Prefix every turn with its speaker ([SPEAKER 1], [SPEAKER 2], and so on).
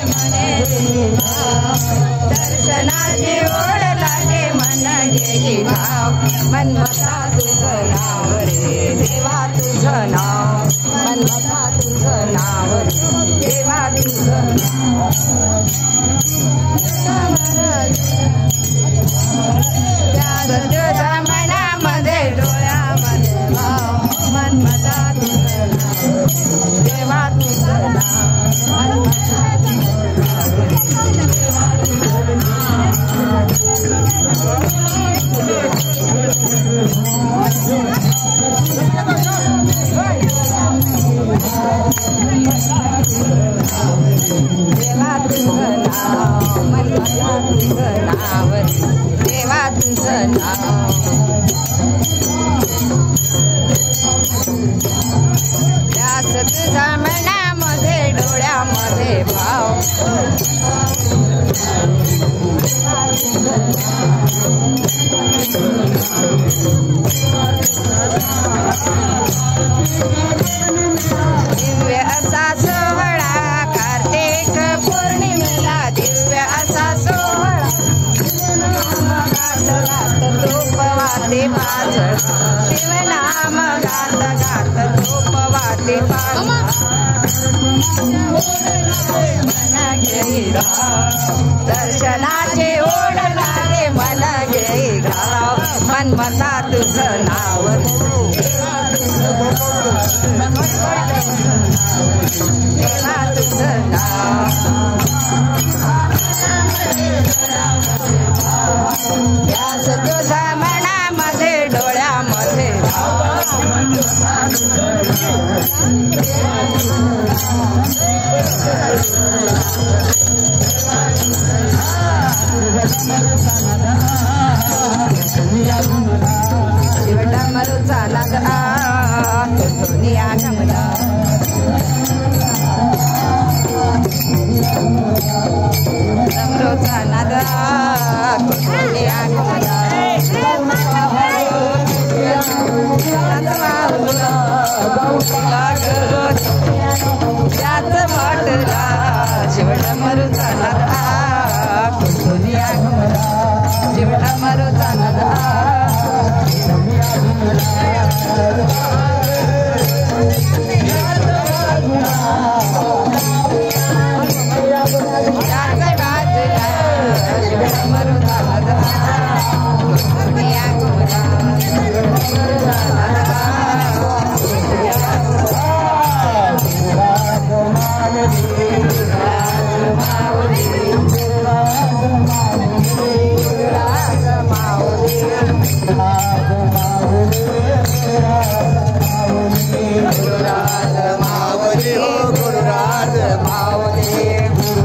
[SPEAKER 1] मने दर्शनाची ओढ लागे मन घेई भाव मनमता तुझं नाव रे देवा तुझं नाव मनमता तुझं नाव रे देवा तुझं तुझ्या मनामध्ये डोळ्यामध्ये भाव मनमता तुझं नाव देवा तुझं नाव मनमता देवा तुझं नाव मनमता तुझं नाव देवा तुझं नाव त्याच तुझ्या मनामध्ये डोळ्यामध्ये भाव दिव्य असा सोहळा कार्तिक पौर्णिमेला दिव्य असा सोहळा गात धूपवाती पाजळ शिवनाम गात गात धूपवाती पाजळ मन घेई दर्शनाचे ओढ लागे मन घेई घाव मनमता तुझं नाव देवा तुझं नाव याच तुझ्या मनामध्ये डोळ्यामध्ये शिवटा मरुचा नाद दुनिया गमला डमरूचा नाद दुनिया गमला त्याच म्हटला शिवटा मरुचा नाद दुनिया गमला शिवटा मरुचा नाद गुरुराज मावले